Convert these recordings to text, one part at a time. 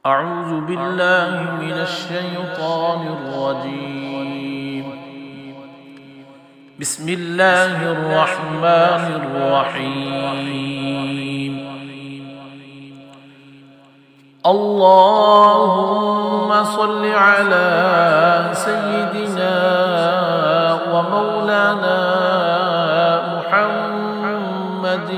أعوذ بالله من الشيطان الرجيم. بسم الله الرحمن الرحيم. اللهم صل على سيدنا ومولانا محمد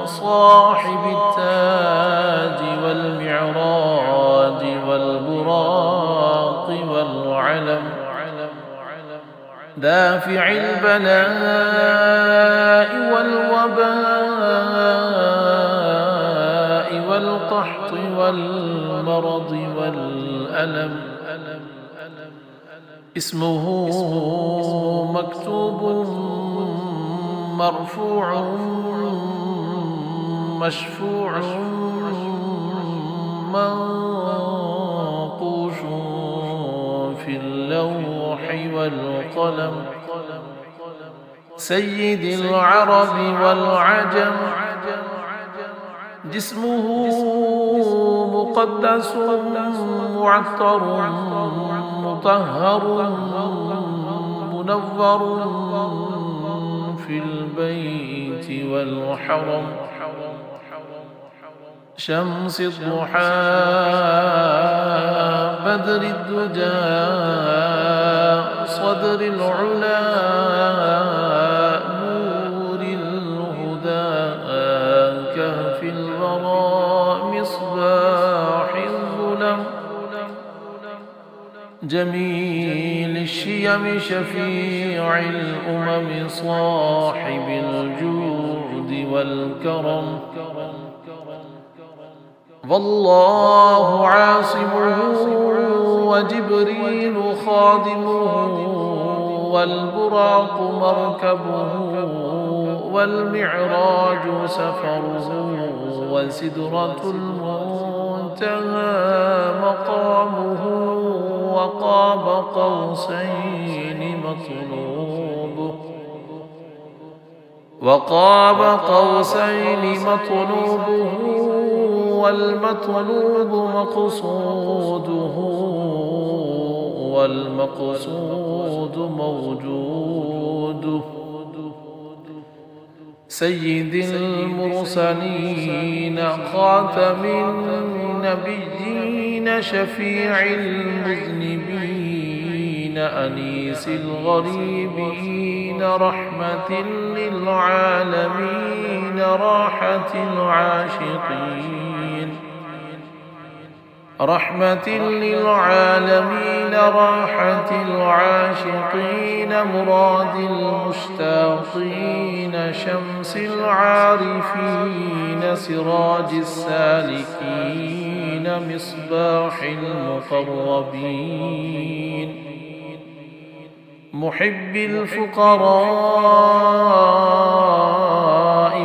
صاحب التاج والمعراج والبراق والعلم، دافع البلاء والوباء والقحط والمرض والألم. اسمه مكتوب مرفوع مشفوع منقوش في اللوح والقلم. سيد العرب والعجم، جسمه مقدس معطر مطهر منور في البيت والحرم. شمس الضحى بدر الدجى صدر العلا نور الهدى كهف الورى مصباح الظلم. جميل الشيم شفيع الأمم صاحب الجود والكرم. والله عاصمه وجبريل خادمه والبراق مركبه والمعراج سفره وسدرة المنتهى مقامه وقاب قوسين مطلوبه والمطلوب مقصوده موجوده. سيد المرسلين خاتم النبيين شفيع المذنبين أنيس الغريبين رحمة للعالمين راحة العاشقين. رحمة للعالمين راحة العاشقين مراد المشتاقين شمس العارفين سراج السالكين مصباح المقربين. محب الفقراء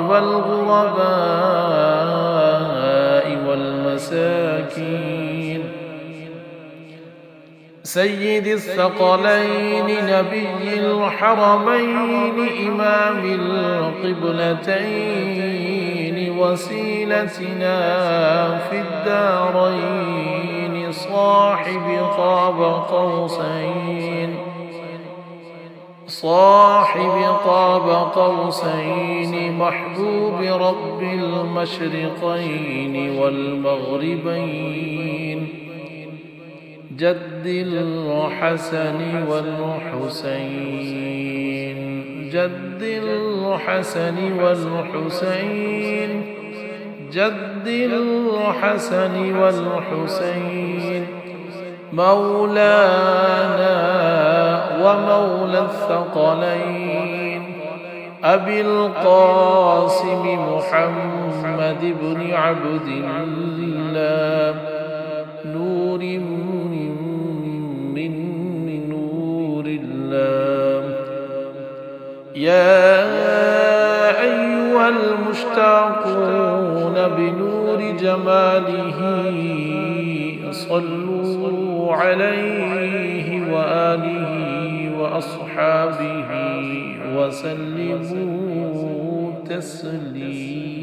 والغرباء والمساكين. سيد الثقلين نبي الحرمين إمام القبلتين وسيلتنا في الدارين صاحب قاب قوسين محبوب رب المشرقين والمغربين. جد الحسن والحسين مولانا ومولى الثقلين أبي القاسم محمد بن عبد الله نور من نور الله. يا أيها المشتاقون بنور جماله صلوا عليه وآله وأصحابه وسلموا تسليما.